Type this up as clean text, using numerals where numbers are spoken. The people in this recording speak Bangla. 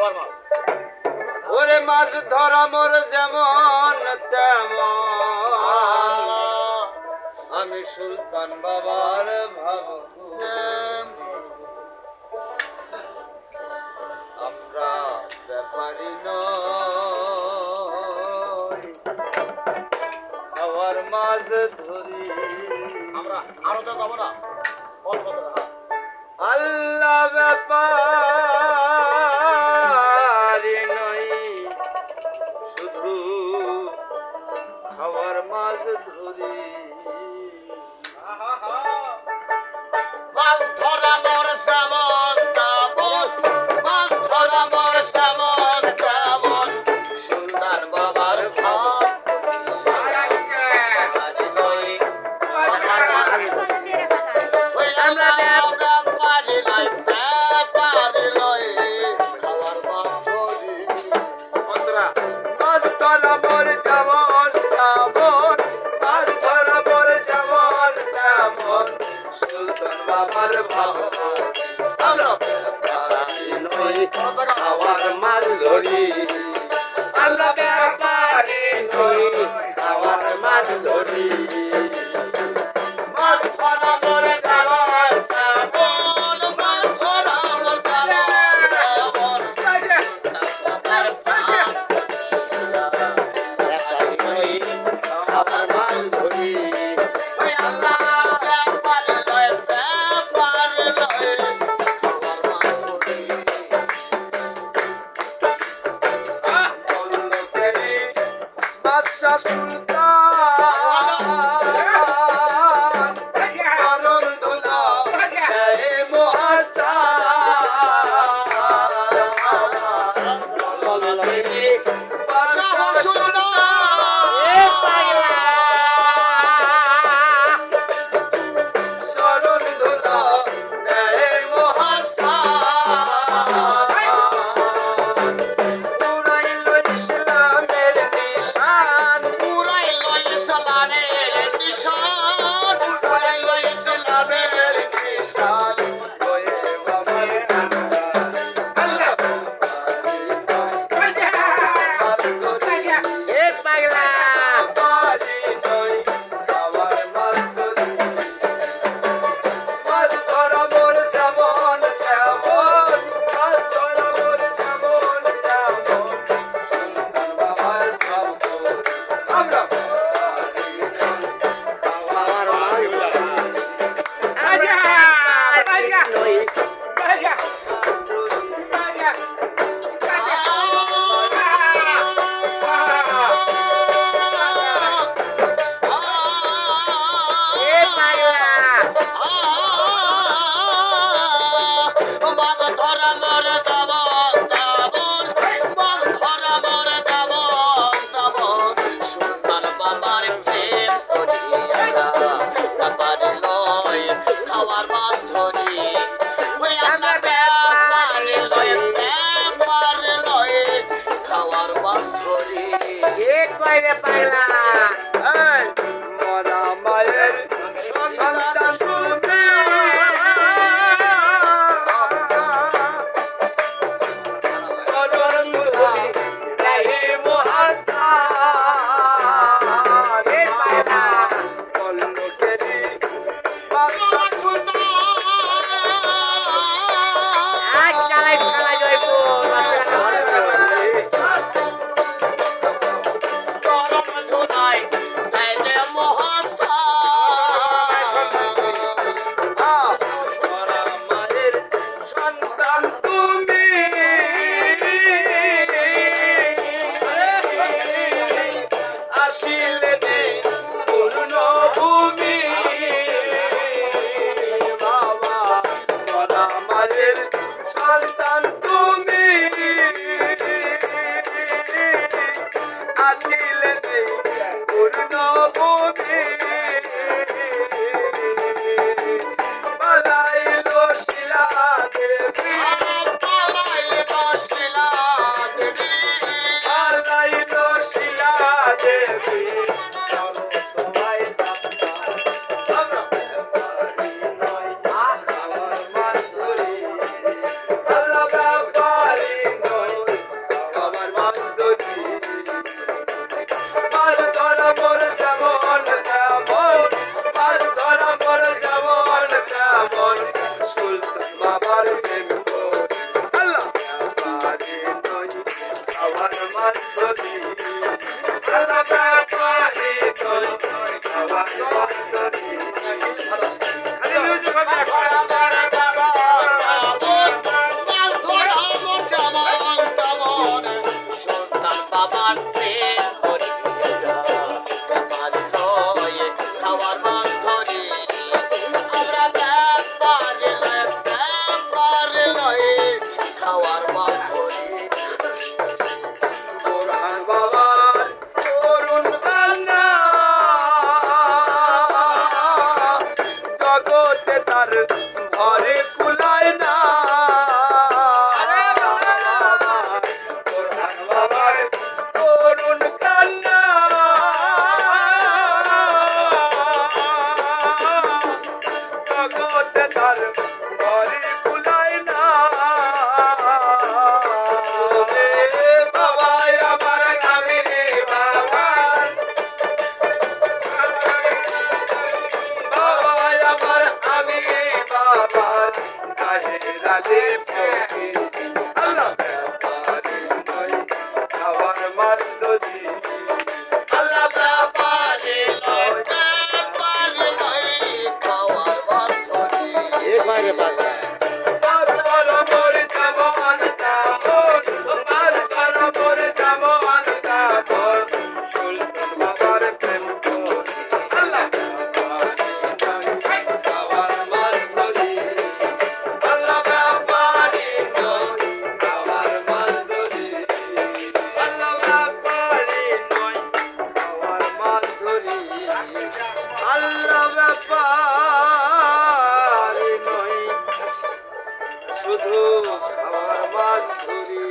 খাবার মাছ। ওরে মাছ ধরা মোর যেমন তেমন, আমি সুলতান বাবার ভাবকু। আমরা ব্যাপারী নই, খাওয়ার মাছ ধরি। আমরা আরো তো যাবো না, অল্প করে, হ্যাঁ। আল্লাহ ব্যাপারী নই, শুধু খাওয়ার মাছ ধরি। মাছ ধরা মোর যেমন তেমন, মাছ ধরা মোর যেমন তেমন, সুলতান বাবার ভাব মাছ ধরা মোর যেমন তেমন, মাছ ধরা মোর যেমন তেমন, সুলতান বাবার ভাবনা। আমরা ব্যাপারী নই, খাওয়ার মাছ ধরি। আল্লাহ ব্যাপারী নই, খাওয়ার মাছ ধরি। মাছ ধরা মোর যেমন তেমন, মাছ ধরা মোর যেমন তেমন, বাবার ভাব ব্যাপারী নই, খাবার মাছ ধরি। ওই আল্লাহ ব্যাপারী নয়, ব্যাপারী নয়, খাবার মাছ ধরি। বল্লভেরই বাদশা সুলতান, করণ ধুলা দেয় মহাস্থান। বল্লভেরই বাদশা শরণ ধুলা দেয় মহাস্থান। উড়াইল ইসলামের নিশান, উড়াইল ইসলামের নিশান, উড়াইল ইসলামের নিশান হয়ে বাবার আন্দাজ। আল্লাহ ব্যাপারী নই, খাওয়ার মাছ ধরি। মাছ ধরা মোর যেমন তেমন, মাছ ধরা মোর যেমন তেমন, সুলতান বাবার ভাবকু। আমরা ব্যাপারী নই, খাওয়ার মাছ ধরি। মাছ ধরা মোর যেমন তেমন, মাছ ধরা মোর যেমন তেমন, সুলতান বাবার প্রেম করি আমরা, ব্যাপারী নয়, খাওয়ার মাছ ধরি। ওই আল্লাহ ব্যাপারী নয়, ব্যাপারী নয়, খাওয়ার মাছ ধরি। এই মরা মায়ের সন্তান তুমি, করণ ধুলা দেয় মহাস্থান। বল্লভেরই বাদশা গরম ধুলায় আল্লাহ ব্যাপারে নয় খাওয়ার মাধুরী খালি মিউজিক হবে এখন আমার যেমন তেমন, মাছ ধরা আমার যেমন তেমন, সুলতান বাবার প্রেম করি ব্যাপার লয়ে খাওয়ার মান ধরি। আমরা ব্যাপারে লয়ে খাওয়ার মান ধরি। বোরহান বাবার করুণ কান্না জগতে তার ঘরে কুলায় না বোরহান বাবার করুণ কান্না জগতে তার ঘরে কুলায় না বাবা আমার আমি বাবা বাবা আমার আমি বাবা রাজে রাজে পক্ষে আল্লাহ ব্যাপারে নয় খাওয়ার মাধুরী আল্লাহ ব্যাপারে লয়ে খাওয়ার মান ধরি। এক বাইরে পাগলা আল্লাহ ব্যাপারে নয় শুধু খাওয়ার মাছ ধরি।